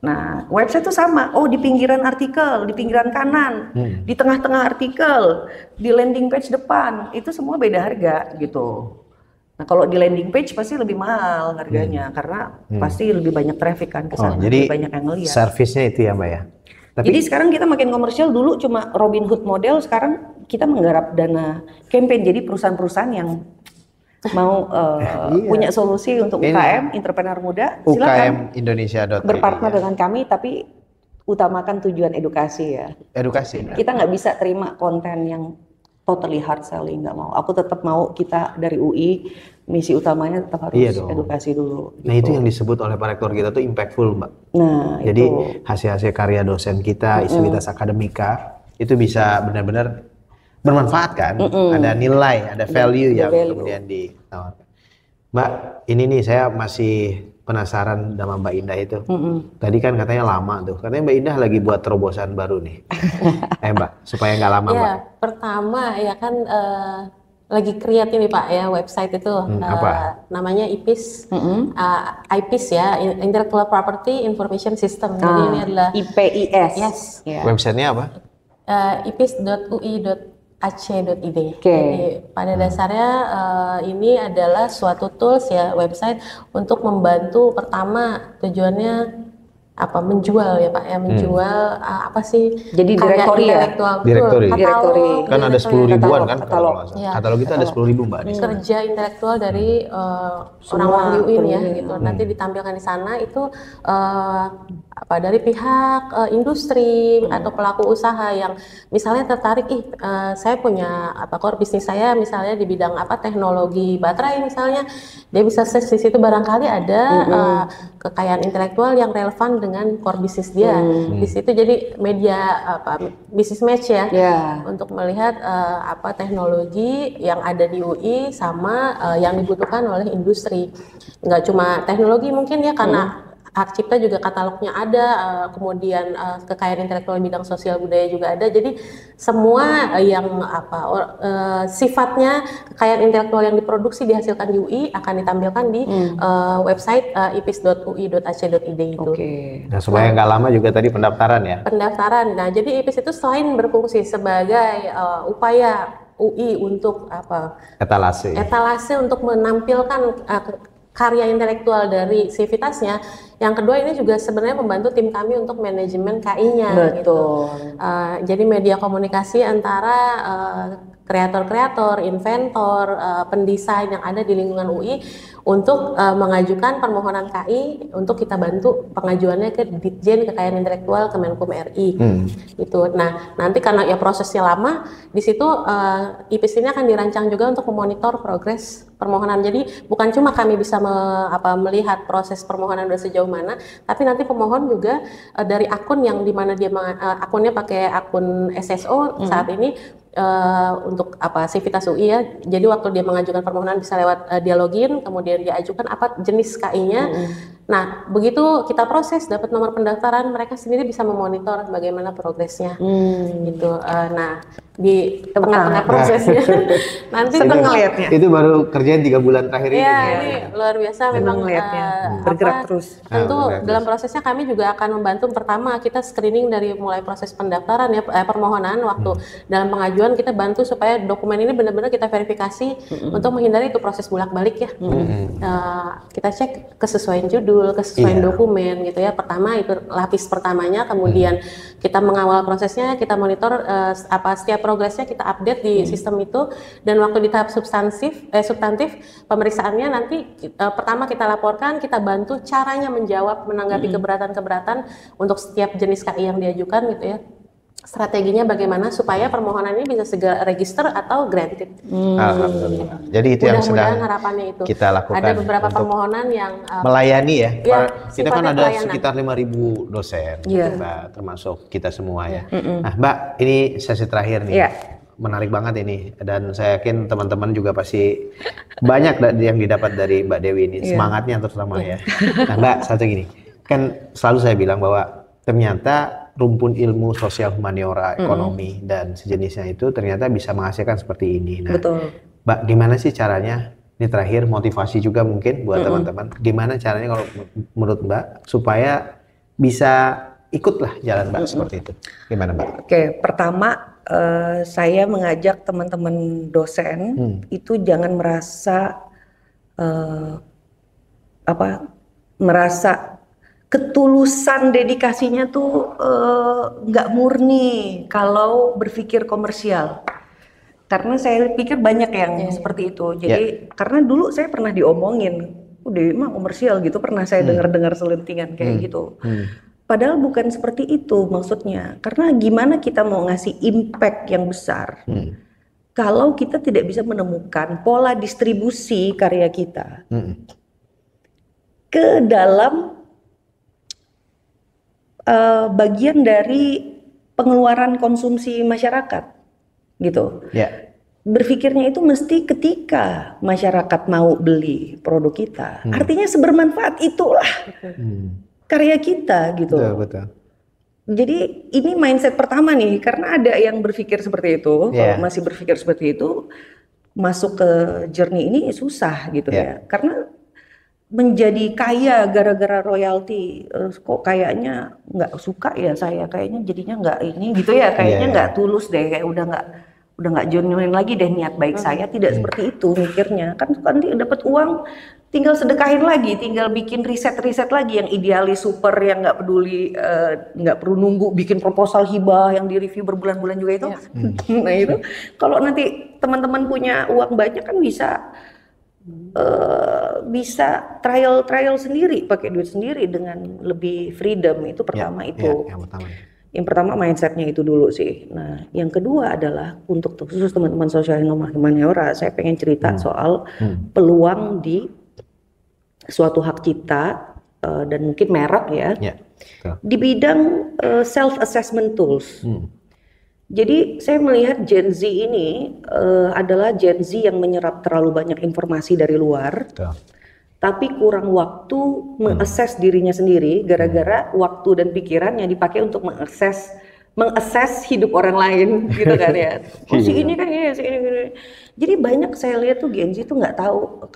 Nah, website itu sama. Oh, di pinggiran artikel, di pinggiran kanan, di tengah-tengah artikel, di landing page depan, itu semua beda harga gitu. Nah, kalau di landing page pasti lebih mahal harganya karena pasti lebih banyak traffic kan ke sana, jadi lebih banyak yang ngeliat. servisnya itu ya Mbak ya. Tapi Jadi sekarang kita makin komersial, dulu cuma Robinhood model, sekarang kita menggarap dana campaign. Jadi perusahaan-perusahaan yang mau punya solusi untuk UKM, entrepreneur muda, silakan ukmindonesia.id berpartner dengan kami, tapi utamakan tujuan edukasi ya. edukasi. Kita nggak bisa terima konten yang totally hard selling, nggak mau. Aku tetap mau kita dari UI, misi utamanya tetap harus edukasi dulu. Nah itu yang disebut oleh Pak Rektor kita tuh impactful Mbak. Nah jadi hasil-hasil karya dosen kita, Isilitas Akademika itu bisa benar-benar bermanfaat kan, ada nilai, ada value yang kemudian ditawarkan. Mbak, ini nih saya masih penasaran sama Mbak Indah itu. Tadi kan katanya lama tuh, katanya Mbak Indah lagi buat terobosan baru nih. Mbak, supaya nggak lama Mbak. Pertama ya kan lagi create ini Pak ya website itu, namanya IPIS, IPIS ya, Intellectual Property Information System. Jadi ini adalah IPIS. Yes. Websitenya apa? ipis.ui.ac.id. Jadi pada dasarnya ini adalah suatu tools ya, website untuk membantu, pertama tujuannya apa, menjual ya Pak ya, menjual apa sih, jadi direktori ya, direktori kan ada 10 ribuan kan katalog kita ada 10 ribu Mbak. Kerja intelektual dari orang-orang UI ya gitu, nanti ditampilkan di sana itu apa dari pihak industri atau pelaku usaha yang misalnya tertarik, saya punya apa, core bisnis saya misalnya di bidang apa, teknologi baterai misalnya, dia bisa search di situ, barangkali ada kekayaan intelektual yang relevan dengan core bisnis dia di situ. Jadi media apa, business match ya, untuk melihat apa teknologi yang ada di UI sama yang dibutuhkan oleh industri. Nggak cuma teknologi mungkin ya, karena hak cipta juga katalognya ada, kemudian kekayaan intelektual bidang sosial budaya juga ada. Jadi semua yang apa sifatnya kekayaan intelektual yang diproduksi dihasilkan di UI akan ditampilkan di website ipis.ui.ac.id itu. Nah supaya nggak lama juga tadi pendaftaran ya. Pendaftaran. Nah jadi IPIS itu selain berfungsi sebagai upaya UI untuk apa? Etalase untuk menampilkan karya intelektual dari Civitasnya. Yang kedua ini juga sebenarnya membantu tim kami untuk manajemen KI-nya. Gitu. Jadi media komunikasi antara kreator-kreator, inventor, pendesain yang ada di lingkungan UI untuk mengajukan permohonan KI untuk kita bantu pengajuannya ke Ditjen Kekayaan Intelektual Kemenkum RI. Gitu. Nah, nanti karena ya prosesnya lama, di situ IPIS ini akan dirancang juga untuk memonitor progres permohonan. Jadi bukan cuma kami bisa melihat proses permohonan udah sejauh mana, tapi nanti pemohon juga dari akun yang dimana dia akunnya pakai akun SSO saat ini untuk apa Civitas UI ya. Jadi waktu dia mengajukan permohonan bisa lewat dia login, kemudian dia ajukan apa jenis KI-nya. Nah, begitu kita proses dapat nomor pendaftaran, mereka sendiri bisa memonitor bagaimana progresnya. Gitu. Nah, di tengah-tengah prosesnya nanti itu baru kerjaan 3 bulan terakhir ini. Ini luar biasa memang bergerak terus. Tentu dalam prosesnya kami juga akan membantu. Pertama kita screening dari mulai proses pendaftaran ya, permohonan waktu dalam pengajuan kita bantu supaya dokumen ini benar-benar kita verifikasi untuk menghindari itu proses bolak-balik ya. Kita cek kesesuaian judul, kesesuaian dokumen gitu ya. Pertama itu lapis pertamanya, kemudian kita mengawal prosesnya, kita monitor setiap progresnya kita update di sistem itu, dan waktu di tahap substantif pemeriksaannya nanti pertama kita laporkan, kita bantu caranya menjawab, menanggapi keberatan-keberatan untuk setiap jenis KI yang diajukan gitu ya. Strateginya bagaimana supaya permohonan ini bisa segera register atau granted. Alhamdulillah. Jadi itu yang sedang harapannya itu kita lakukan. Ada beberapa permohonan yang melayani ya. Kita kan ada pelayanan. sekitar 5.000 dosen, termasuk kita semua ya. Nah, Mbak, ini sesi terakhir nih. Menarik banget ini, dan saya yakin teman-teman juga pasti banyak yang didapat dari Mbak Dewi ini. Semangatnya terutama ya. Nah, Mbak, satu gini. Kan selalu saya bilang bahwa ternyata rumpun ilmu sosial humaniora, ekonomi dan sejenisnya itu ternyata bisa menghasilkan seperti ini. Nah, Mbak, gimana sih caranya? Ini terakhir motivasi juga mungkin buat teman-teman. Gimana caranya kalau menurut Mbak supaya bisa ikutlah jalan Mbak seperti itu. Gimana Mbak? Oke, pertama saya mengajak teman-teman dosen itu jangan merasa merasa ketulusan dedikasinya tuh nggak murni kalau berpikir komersial. Karena saya pikir banyak yang seperti itu. Jadi karena dulu saya pernah diomongin, udah emang komersial gitu, pernah saya dengar-dengar selentingan kayak gitu. Padahal bukan seperti itu maksudnya. Karena gimana kita mau ngasih impact yang besar kalau kita tidak bisa menemukan pola distribusi karya kita ke dalam bagian dari pengeluaran konsumsi masyarakat gitu. Berpikirnya itu mesti ketika masyarakat mau beli produk kita, artinya sebermanfaat itulah karya kita gitu. Betul. Jadi ini mindset pertama nih, karena ada yang berpikir seperti itu, kalau masih berpikir seperti itu, masuk ke journey ini susah gitu ya. Karena menjadi kaya gara-gara royalti, kok kayaknya nggak suka ya saya, kayaknya jadinya nggak ini gitu ya, kayaknya nggak tulus deh, kayak udah nggak genuine lagi deh niat baik saya. Tidak seperti itu mikirnya, kan nanti dapat uang tinggal sedekahin lagi, tinggal bikin riset lagi yang idealis super, yang nggak peduli, nggak perlu nunggu bikin proposal hibah yang di review berbulan-bulan juga itu. Nah itu kalau nanti teman-teman punya uang banyak kan bisa trial sendiri, pakai duit sendiri dengan lebih freedom. Itu pertama itu. Yang pertama mindsetnya itu dulu sih. Nah, yang kedua adalah untuk khusus teman-teman sosial humaniora, saya pengen cerita soal peluang di suatu hak cipta dan mungkin merek ya, di bidang self assessment tools. Jadi saya melihat Gen Z ini adalah Gen Z yang menyerap terlalu banyak informasi dari luar. Tapi kurang waktu mengakses dirinya sendiri, gara-gara waktu dan pikiran yang dipakai untuk mengakses hidup orang lain gitu kan ya. Si ini kan ya, si ini. Jadi banyak saya lihat tuh Gen Z tuh nggak tahu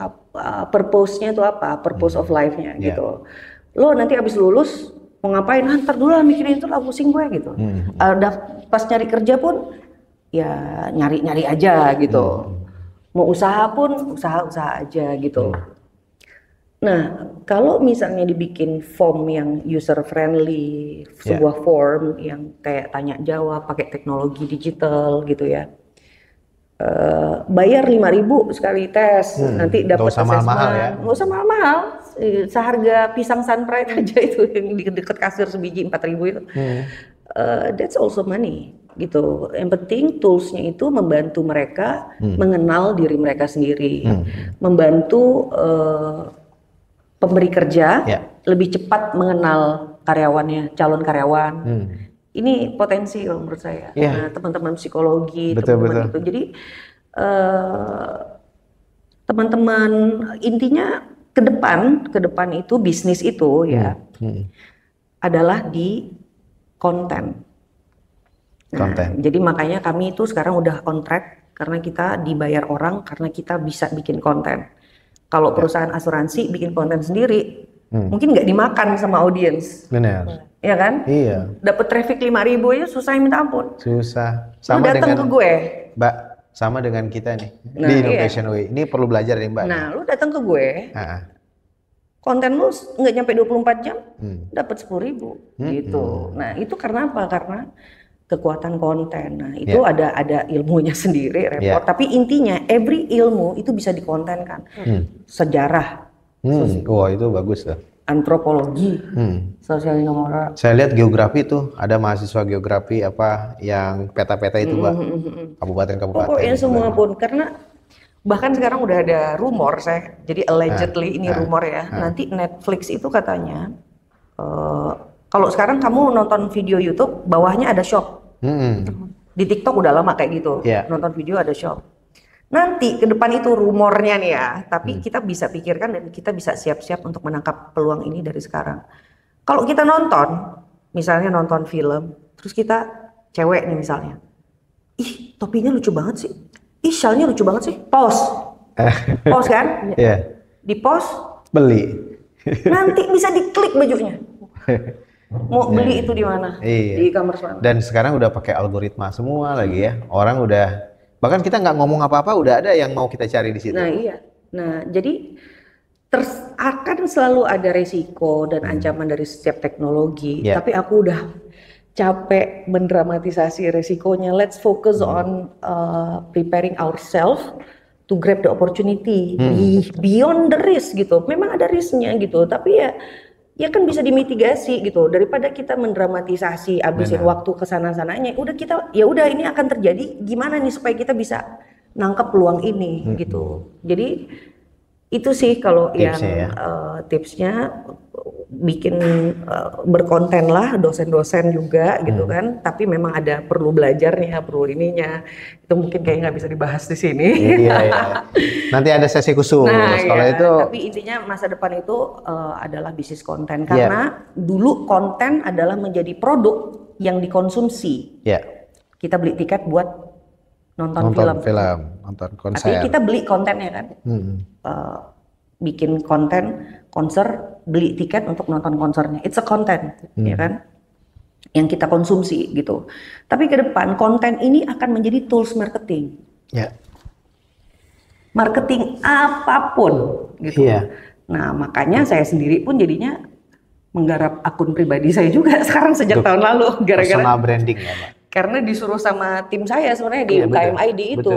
purpose-nya itu apa, purpose of life-nya gitu. Lo nanti abis lulus mau ngapain? Ntar dulu lah mikirin itu lah, pusing gue gitu. Pas nyari kerja pun ya nyari aja gitu. Mau usaha pun usaha aja gitu. Nah, kalau misalnya dibikin form yang user friendly, sebuah form yang kayak tanya jawab pakai teknologi digital gitu ya, bayar 5.000 sekali tes, nanti dapat assessment, nggak usah mahal-mahal, seharga pisang Sunpride aja itu yang di dekat kasir sebiji 4.000 itu, that's also money gitu. Yang penting toolsnya itu membantu mereka mengenal diri mereka sendiri, membantu pemberi kerja lebih cepat mengenal karyawannya, calon karyawan. Ini potensi kalau menurut saya. Nah, teman-teman psikologi, teman-teman itu. Jadi teman-teman intinya ke depan itu bisnis itu ya adalah di konten. Nah, jadi makanya kami itu sekarang udah on track karena kita dibayar orang karena kita bisa bikin konten. Kalau perusahaan asuransi bikin konten sendiri, mungkin nggak dimakan sama audiens. Benar. Ya kan? Iya. Dapat traffic 5.000 aja susah minta ampun. Susah. Sama datang ke gue. Mbak, sama dengan kita nih di Innovation Way. Ini perlu belajar nih Mbak. Nah, lu datang ke gue. Konten lu nggak nyampe 24 jam, dapat 10.000 gitu. Nah, itu karena apa? Karena kekuatan konten. Nah, itu ada ilmunya sendiri, repot. Tapi intinya every ilmu itu bisa dikontenkan. Sejarah. Wah, itu bagus tuh. Antropologi. Sosial humaniora. Saya lihat geografi tuh, ada mahasiswa geografi apa yang peta-peta itu, Mbak. Kabupaten-kabupaten. Pokoknya semua pun, karena bahkan sekarang udah ada rumor, jadi allegedly ini rumor ya. Nanti Netflix itu katanya kalau sekarang kamu nonton video YouTube, bawahnya ada shop. Di TikTok udah lama kayak gitu, nonton video ada shop. Nanti ke depan itu rumornya nih ya, tapi kita bisa pikirkan dan kita bisa siap-siap untuk menangkap peluang ini dari sekarang. Kalau kita nonton, misalnya nonton film, terus kita cewek nih misalnya, ih topinya lucu banget sih, ih shawlnya lucu banget sih, pause kan? Di pause, beli. nanti bisa diklik bajunya. Mau beli itu di mana? Iya. Di e-commerce mana? Dan sekarang udah pakai algoritma semua lagi ya. Orang udah, bahkan kita nggak ngomong apa-apa udah ada yang mau kita cari di situ. Nah iya. Nah jadi akan selalu ada resiko dan ancaman dari setiap teknologi. Tapi aku udah capek mendramatisasi resikonya. Let's focus on preparing ourselves to grab the opportunity beyond the risk gitu. Memang ada risknya gitu, tapi ya kan bisa dimitigasi gitu. Daripada kita mendramatisasi, abisin waktu ke sana-sananya. Ya udah ini akan terjadi. Gimana nih supaya kita bisa nangkep peluang ini gitu. Jadi itu sih kalau tipsnya, tipsnya bikin berkonten lah, dosen-dosen juga gitu kan. Tapi memang ada perlu belajarnya, perlu ininya. Itu mungkin kayak nggak bisa dibahas di sini. Iya. Nanti ada sesi khusus. Kalau itu. Tapi intinya masa depan itu adalah bisnis konten karena dulu konten adalah menjadi produk yang dikonsumsi. Kita beli tiket buat nonton film, nonton konser. Artinya kita beli kontennya kan. Bikin konten konser, beli tiket untuk nonton konsernya. It's a content, ya kan? Yang kita konsumsi gitu. Tapi ke depan konten ini akan menjadi tools marketing. Marketing apapun gitu. Nah, makanya saya sendiri pun jadinya menggarap akun pribadi saya juga sekarang sejak tahun lalu gara-gara personal branding ya, Mbak. Karena disuruh sama tim saya sebenarnya di UKM ID itu.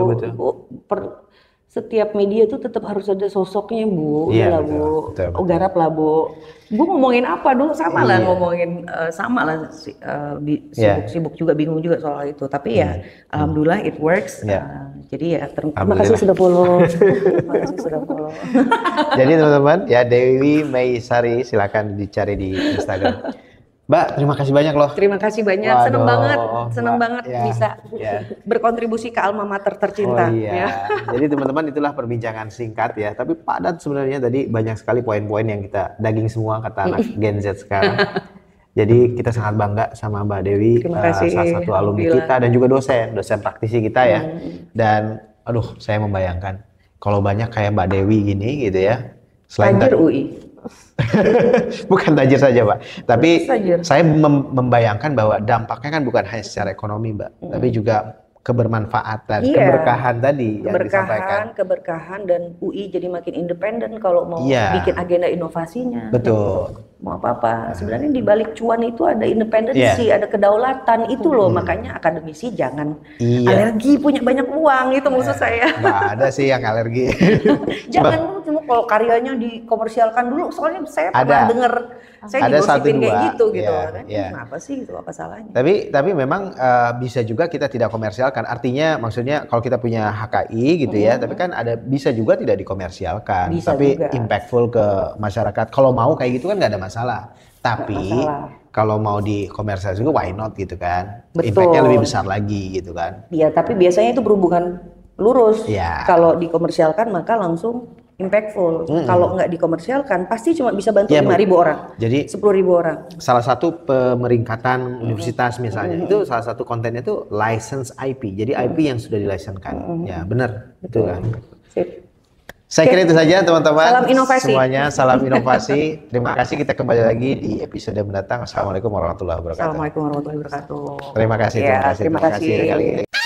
Setiap media tuh tetap harus ada sosoknya, Bu. Bu. Garap lah, Bu. Bu ngomongin apa dulu sama lah ngomongin sama lah sibuk juga bingung juga soal itu. Tapi ya alhamdulillah it works. Jadi ya terima kasih sudah follow. Terima kasih sudah follow. Jadi teman-teman ya Dewi Meisari silakan dicari di Instagram. Mbak, terima kasih banyak loh. Terima kasih banyak, seneng banget bisa berkontribusi ke alma mater tercinta. Jadi teman-teman itulah perbincangan singkat ya, tapi padat sebenarnya tadi banyak sekali poin-poin yang kita daging semua kata anak Gen Z sekarang. Jadi kita sangat bangga sama Mbak Dewi, salah satu alumni kita dan juga dosen praktisi kita ya. Dan aduh saya membayangkan kalau banyak kayak Mbak Dewi gini gitu ya. Selain Tajir UI. Bukan tajir saja, Pak. Tapi saya membayangkan bahwa dampaknya kan bukan hanya secara ekonomi, Mbak, tapi juga kebermanfaatan, keberkahan tadi yang disampaikan. Keberkahan dan UI jadi makin independen kalau mau bikin agenda inovasinya. Betul. Mau apa-apa. Sebenarnya di balik cuan itu ada independensi, ada kedaulatan itu loh. Makanya akademisi jangan alergi punya banyak uang itu maksud saya. Nggak ada sih yang alergi. Jangan kalau karyanya dikomersialkan dulu. Soalnya saya pernah dengar saya digosipin kayak gitu kan. Kenapa sih itu apa salahnya? Tapi memang bisa juga kita tidak komersialkan. Artinya maksudnya kalau kita punya HKI gitu ya, tapi kan bisa juga tidak dikomersialkan. Tapi impactful ke masyarakat. Kalau mau kayak gitu kan nggak ada masalah. Tapi kalau mau dikomersialkan juga why not gitu kan. Impactnya lebih besar lagi gitu kan. Iya, tapi biasanya itu berhubungan lurus. Kalau dikomersialkan maka langsung impactful. Kalau nggak dikomersialkan pasti cuma bisa bantu 5.000 orang. Jadi 10.000 orang. Salah satu pemeringkatan universitas misalnya itu salah satu kontennya itu license IP. Jadi IP yang sudah dilaksanakan. Ya benar. Betul kan. Sip. Saya kira itu saja teman-teman. Salam inovasi. Semuanya salam inovasi. Terima kasih, kita kembali lagi di episode mendatang. Assalamualaikum warahmatullahi wabarakatuh. Assalamualaikum warahmatullahi wabarakatuh. Terima kasih.